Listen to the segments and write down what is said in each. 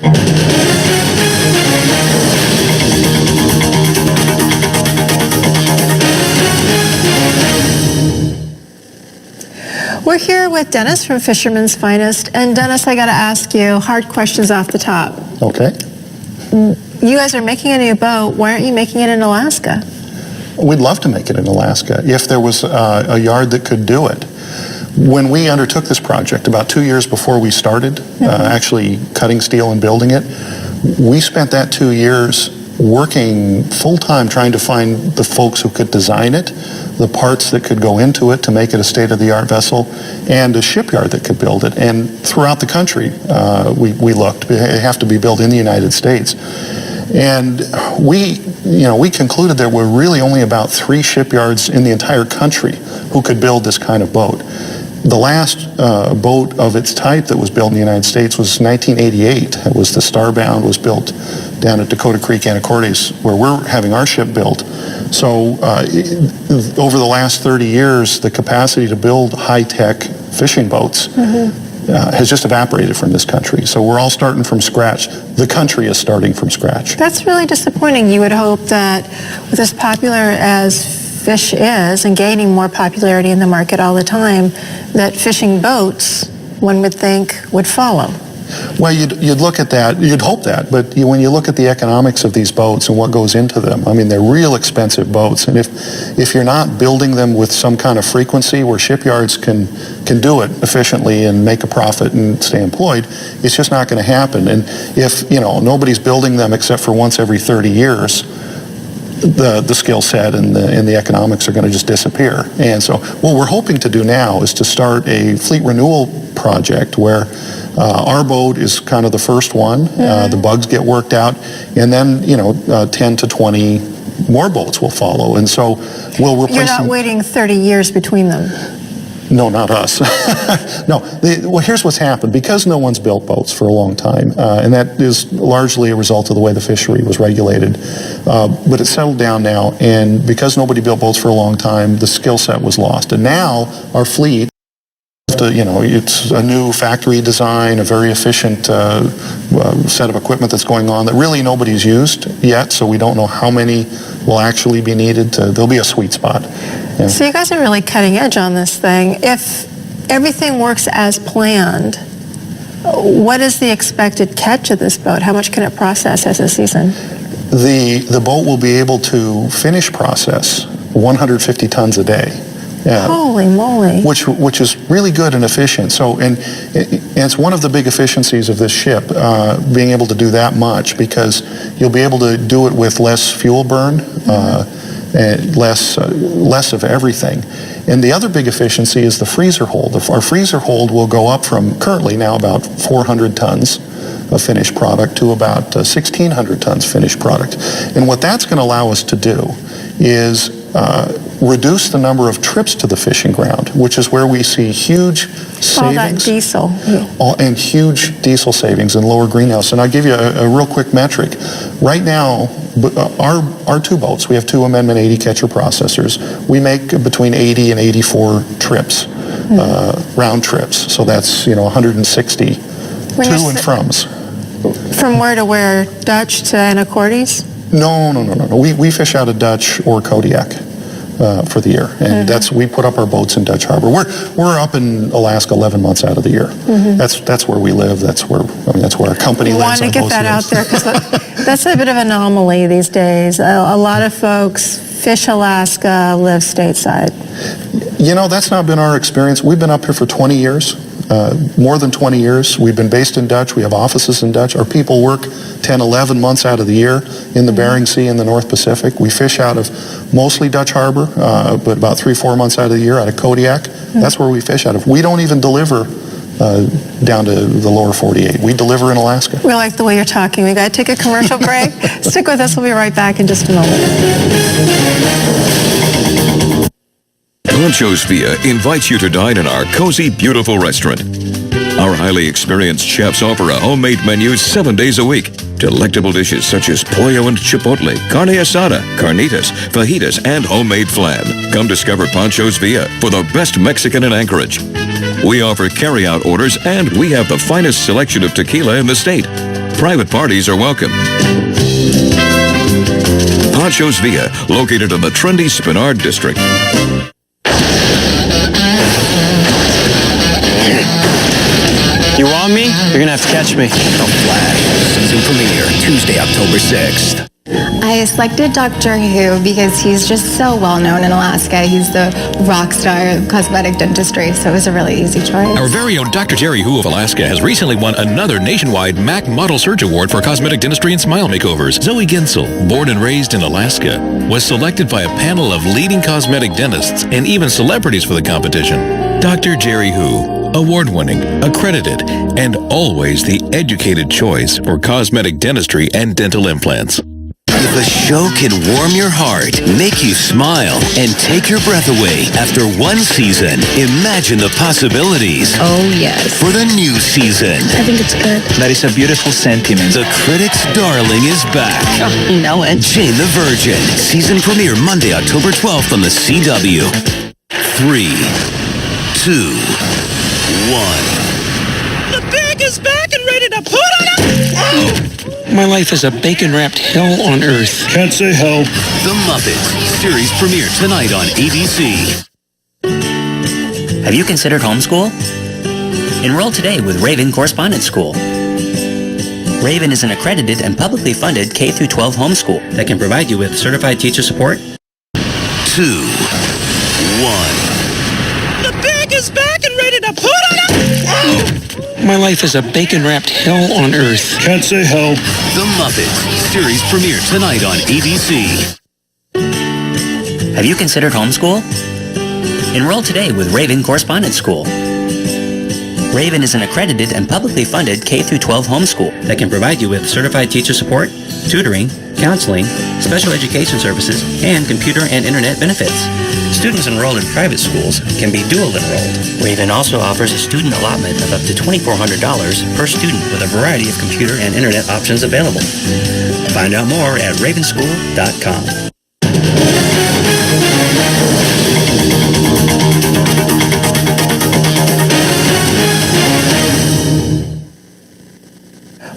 We're here with Dennis from Fisherman's Finest. And Dennis, I got to ask you hard questions off the top. Okay. You guys are making a new boat. Why aren't you making it in Alaska? We'd love to make it in Alaska if there was a yard that could do it. When we undertook this project, about 2 years before we started actually cutting steel and building it, we spent that 2 years working full-time trying to find the folks who could design it, the parts that could go into it to make it a state-of-the-art vessel, and a shipyard that could build it. And throughout the country, we looked. It have to be built in the United States. And we concluded there were really only about 3 shipyards in the entire country who could build this kind of boat. The last boat of its type that was built in the United States was 1988. It was the Starbound, was built down at Dakota Creek, Anacortes, where we're having our ship built. So over the last 30 years, the capacity to build high-tech fishing boats has just evaporated from this country. So we're all starting from scratch. The country is starting from scratch. That's really disappointing. You would hope that with as popular as fish is and gaining more popularity in the market all the time, that fishing boats, one would think, would follow. Well, you'd look at that, you'd hope that, but when you look at the economics of these boats and what goes into them, I mean, they're real expensive boats, and if you're not building them with some kind of frequency where shipyards can do it efficiently and make a profit and stay employed, it's just not going to happen. And if, nobody's building them except for once every 30 years, the skill set and the economics are going to just disappear. And so what we're hoping to do now is to start a fleet renewal project where our boat is kind of the first one. The bugs get worked out, and then 10 to 20 more boats will follow. And so we'll replace. You're not waiting 30 years between them. No, not us. No. Well, here's what's happened. Because no one's built boats for a long time, and that is largely a result of the way the fishery was regulated, but it's settled down now, and because nobody built boats for a long time, the skill set was lost. And now our fleet, it's a new factory design, a very efficient set of equipment that's going on that really nobody's used yet, so we don't know how many will actually be needed. There'll be a sweet spot. Yeah. So you guys are really cutting edge on this thing. If everything works as planned, what is the expected catch of this boat? How much can it process as a season? The boat will be able to finish process 150 tons a day. Yeah. Holy moly. Which is really good and efficient. So, and it's one of the big efficiencies of this ship, being able to do that much, because you'll be able to do it with less fuel burn, and less of everything. And the other big efficiency is the freezer hold. Our freezer hold will go up from currently now about 400 tons of finished product to about 1,600 tons finished product. And what that's going to allow us to do is reduce the number of trips to the fishing ground, which is where we see huge savings. All that diesel. And huge diesel savings and lower greenhouse. And I'll give you a real quick metric. Right now, our 2 boats, we have 2 Amendment 80 catcher processors. We make between 80 and 84 trips, round trips. So that's, 160 to and froms. From where to where? Dutch to Anacortes? No. We fish out of Dutch or Kodiak for the year, and we put up our boats in Dutch Harbor. We're up in Alaska 11 months out of the year. That's where we live. That's where our company lives. I want to get that out there because that's a bit of an anomaly these days. A lot of folks fish Alaska, live stateside. That's not been our experience. We've been up here for 20 years. More than 20 years. We've been based in Dutch. We have offices in Dutch. Our people work 10, 11 months out of the year in the Bering Sea and the North Pacific. We fish out of mostly Dutch Harbor, but about 3-4 months out of the year out of Kodiak. That's where we fish out of. We don't even deliver down to the lower 48. We deliver in Alaska. We like the way you're talking. We got to take a commercial break. Stick with us. We'll be right back in just a moment. Pancho's Via invites you to dine in our cozy, beautiful restaurant. Our highly experienced chefs offer a homemade menu 7 days a week. Delectable dishes such as pollo and chipotle, carne asada, carnitas, fajitas, and homemade flan. Come discover Pancho's Via for the best Mexican in Anchorage. We offer carry-out orders, and we have the finest selection of tequila in the state. private parties are welcome. Ponchos Villa, located in the trendy Spinard district. You want me? You're gonna have to catch me. The Flash, season premiere, Tuesday, October 6th. I selected Dr. Who because he's just so well known in Alaska. He's the rock star of cosmetic dentistry, so it was a really easy choice. Our very own Dr. Jerry Who of Alaska has recently won another nationwide MAC Model Search Award for cosmetic dentistry and smile makeovers. Zoe Ginsel, born and raised in Alaska, was selected by a panel of leading cosmetic dentists and even celebrities for the competition. Dr. Jerry Who, award-winning, accredited, and always the educated choice for cosmetic dentistry and dental implants. If a show can warm your heart, make you smile, and take your breath away after one season, imagine the possibilities Oh, yes. for the new season. I think it's good. That is a beautiful sentiment. The critics' darling is back. You know it. Jane the Virgin. Season premiere Monday, October 12th on the CW. 3, 2, 1. The pig is back and ready to put on a... My life is a bacon-wrapped hell on earth. Can't say hell. The Muppets. Series premiere tonight on ABC. Have you considered homeschool? Enroll today with Raven Correspondence School. Raven is an accredited and publicly funded K-12 homeschool that can provide you with certified teacher support. 2, 1. The pig is back and ready to put on a... My life is a bacon-wrapped hell on earth. Can't say hell. The Muppets. Series premiere tonight on ABC. Have you considered homeschool? Enroll today with Raven Correspondence School. Raven is an accredited and publicly funded K-12 homeschool that can provide you with certified teacher support, tutoring, counseling, special education services, and computer and internet benefits. Students enrolled in private schools can be dual enrolled. Raven also offers a student allotment of up to $2,400 per student with a variety of computer and internet options available. Find out more at ravenschool.com.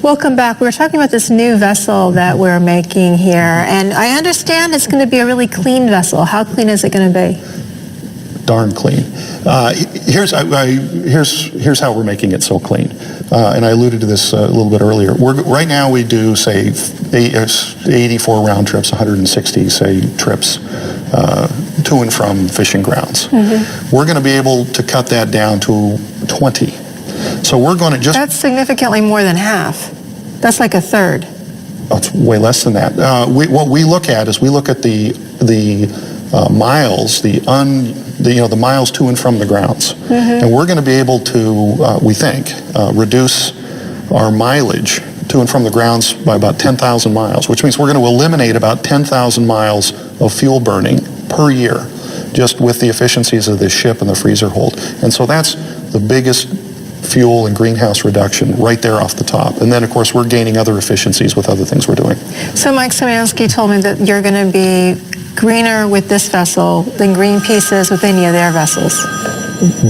Welcome back. We were talking about this new vessel that we're making here, and I understand it's going to be a really clean vessel. How clean is it going to be? Darn clean. Here's how we're making it so clean. And I alluded to this a little bit earlier. Right now we do, say, 84 round trips, 160, say, trips to and from fishing grounds. Mm-hmm. We're going to be able to cut that down to 20. So we're going to just... That's significantly more than half. That's like a third. Oh, it's way less than that. What we look at is we look at the miles, the miles to and from the grounds, mm-hmm. and we're going to be able to, we think, reduce our mileage to and from the grounds by about 10,000 miles, which means we're going to eliminate about 10,000 miles of fuel burning per year, just with the efficiencies of this ship and the freezer hold. And so that's the biggest fuel and greenhouse reduction right there off the top. And then, of course, we're gaining other efficiencies with other things we're doing. So Mike Szymanski told me that you're going to be greener with this vessel than Greenpeace is with any of their vessels.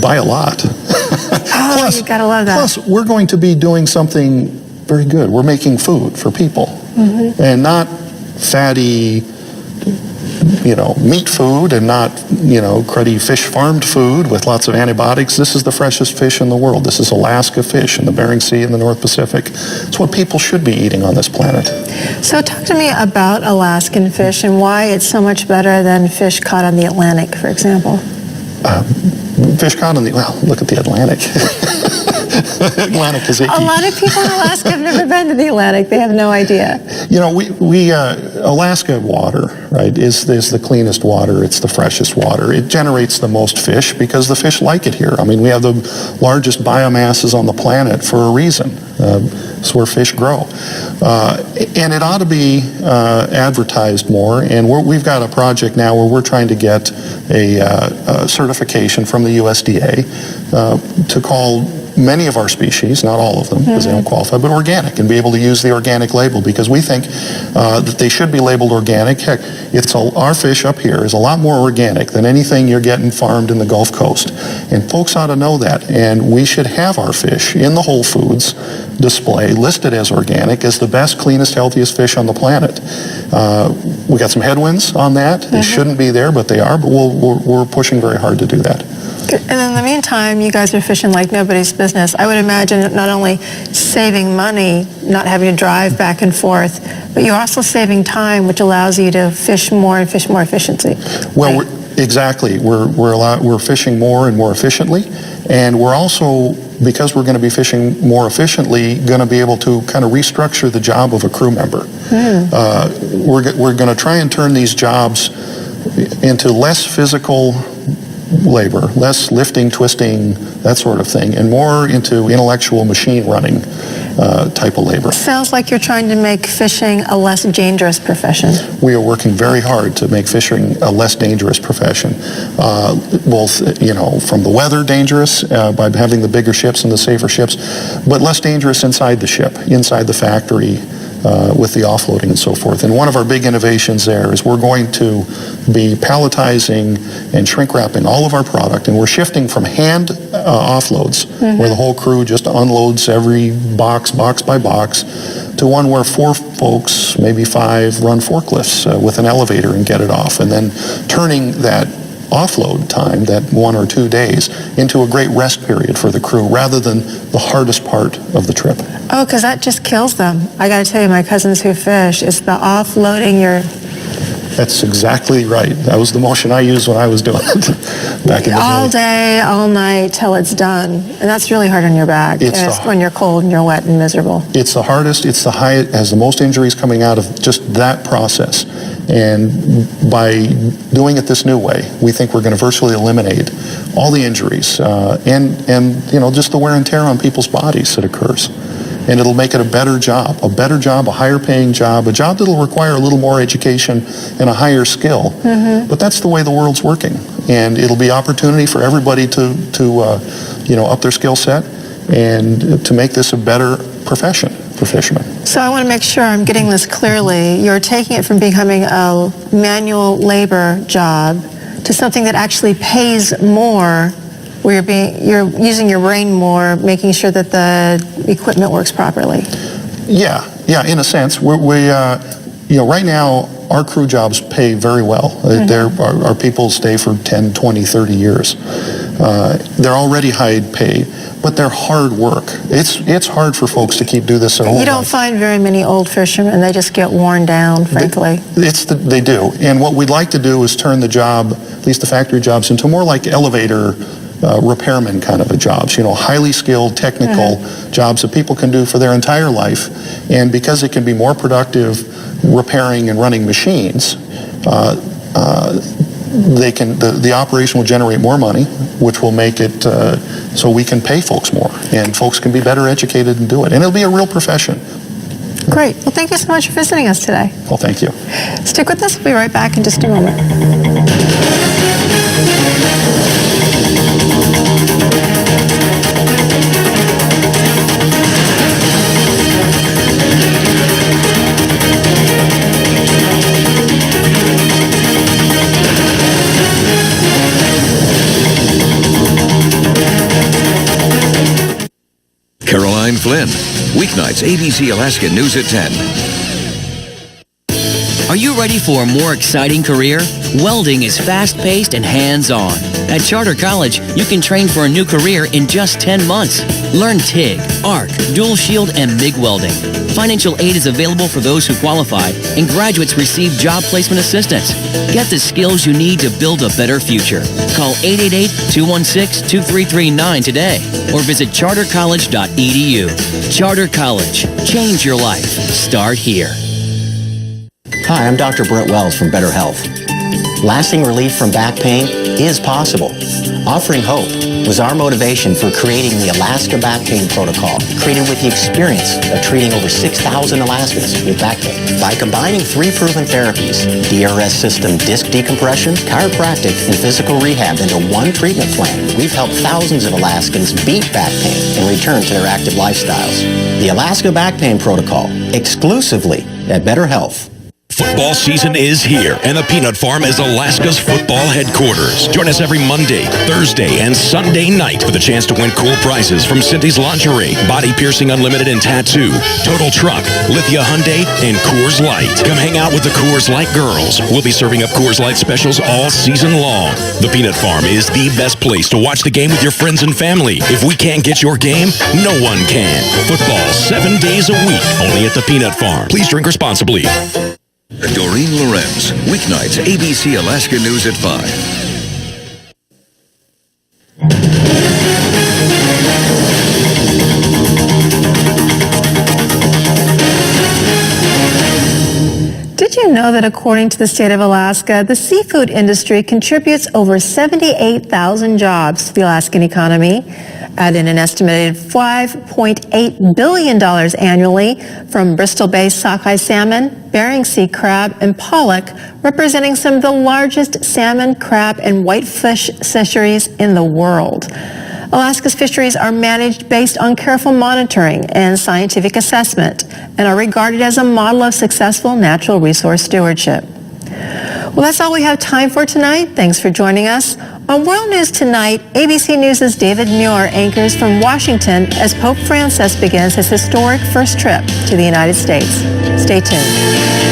By a lot. Oh, plus, you gotta love that. Plus, we're going to be doing something very good. We're making food for people. Mm-hmm. And not fatty, meat food, and not, cruddy fish farmed food with lots of antibiotics. This is the freshest fish in the world. This is Alaska fish in the Bering Sea and the North Pacific. It's what people should be eating on this planet. So talk to me about Alaskan fish and why it's so much better than fish caught on the Atlantic, for example. Fish caught on look at the Atlantic. Atlantic is icky. A lot of people in Alaska have never been to the Atlantic. They have no idea. Alaska water, right, is the cleanest water. It's the freshest water. It generates the most fish because the fish like it here. I mean, we have the largest biomasses on the planet for a reason. It's where fish grow. And it ought to be advertised more. And we've got a project now where we're trying to get a certification from the USDA to call many of our species, not all of them because they don't qualify, but organic, and be able to use the organic label, because we think that they should be labeled organic. Heck, our fish up here is a lot more organic than anything you're getting farmed in the Gulf Coast, and folks ought to know that, and we should have our fish in the Whole Foods display listed as organic, as the best, cleanest, healthiest fish on the planet. We got some headwinds on that. They shouldn't be there, but they are, but we're pushing very hard to do that. And in the meantime, you guys are fishing like nobody's business. I would imagine not only saving money, not having to drive back and forth, but you're also saving time, which allows you to fish more and fish more efficiently. Well, exactly. We're fishing more and more efficiently, and we're also, because we're going to be fishing more efficiently, going to be able to kind of restructure the job of a crew member. We're going to try and turn these jobs into less physical labor, less lifting, twisting, that sort of thing, and more into intellectual machine running type of labor. Sounds like you're trying to make fishing a less dangerous profession. We are working very hard to make fishing a less dangerous profession. Both, from the weather dangerous by having the bigger ships and the safer ships, but less dangerous inside the ship, inside the factory, with the offloading and so forth. And one of our big innovations there is we're going to be palletizing and shrink wrapping all of our product, and we're shifting from hand offloads, where the whole crew just unloads every box by box, to one where 4 folks, maybe 5, run forklifts with an elevator and get it off, and then turning that offload time, that 1 or 2 days, into a great rest period for the crew rather than the hardest part of the trip. Oh, because that just kills them. I got to tell you, my cousins who fish, it's the offloading your... That's exactly right. That was the motion I used when I was doing it back in the day. All day, all night, till it's done. And that's really hard on your back when you're cold and you're wet and miserable. It's the hardest, it's the highest, has the most injuries coming out of just that process. And by doing it this new way, we think we're going to virtually eliminate all the injuries and just the wear and tear on people's bodies that occurs. And it'll make it a better job, a higher paying job, a job that'll require a little more education and a higher skill. But that's the way the world's working. And it'll be opportunity for everybody to up their skill set and to make this a better profession for fishermen. So I want to make sure I'm getting this clearly. You're taking it from becoming a manual labor job to something that actually pays more, where you're using your brain more, making sure that the equipment works properly. Yeah, in a sense. Right now, our crew jobs pay very well. Our people stay for 10, 20, 30 years. They're already high paid, but they're hard work. It's hard for folks to keep doing this at all. You don't find very many old fishermen. They just get worn down, frankly. They do. And what we'd like to do is turn the job, at least the factory jobs, into more like elevator repairman kind of a jobs, highly skilled, technical jobs that people can do for their entire life. And because it can be more productive repairing and running machines, the operation will generate more money, which will make it so we can pay folks more, and folks can be better educated and do it. And it'll be a real profession. Great. Well, thank you so much for visiting us today. Well, thank you. Stick with us. We'll be right back in just a moment. Caroline Flynn, weeknights, ABC Alaska News at 10. Are you ready for a more exciting career? Welding is fast-paced and hands-on. At Charter College, you can train for a new career in just 10 months. Learn TIG, ARC, dual shield, and MIG welding. Financial aid is available for those who qualify, and graduates receive job placement assistance. Get the skills you need to build a better future. Call 888-216-2339 today, or visit chartercollege.edu. Charter College. Change your life. Start here. Hi, I'm Dr. Brent Wells from Better Health. Lasting relief from back pain is possible. Offering hope was our motivation for creating the Alaska Back Pain Protocol, created with the experience of treating over 6,000 Alaskans with back pain. By combining 3 proven therapies, DRS system disc decompression, chiropractic, and physical rehab into one treatment plan, we've helped thousands of Alaskans beat back pain and return to their active lifestyles. The Alaska Back Pain Protocol, exclusively at Better Health. Football season is here, and the Peanut Farm is Alaska's football headquarters. Join us every Monday, Thursday, and Sunday night with a chance to win cool prizes from Cindy's Lingerie, Body Piercing Unlimited and Tattoo, Total Truck, Lithia Hyundai, and Coors Light. Come hang out with the Coors Light girls. We'll be serving up Coors Light specials all season long. The Peanut Farm is the best place to watch the game with your friends and family. If we can't get your game, no one can. Football 7 days a week, only at the Peanut Farm. Please drink responsibly. Doreen Lorenz, weeknights, ABC Alaska News at 5. Did you know that according to the state of Alaska, the seafood industry contributes over 78,000 jobs to the Alaskan economy, adding an estimated $5.8 billion annually from Bristol-based sockeye salmon, Bering Sea crab, and pollock, representing some of the largest salmon, crab, and whitefish fisheries in the world. Alaska's fisheries are managed based on careful monitoring and scientific assessment and are regarded as a model of successful natural resource stewardship. Well, that's all we have time for tonight. Thanks for joining us. On World News Tonight, ABC News' David Muir anchors from Washington as Pope Francis begins his historic first trip to the United States. Stay tuned.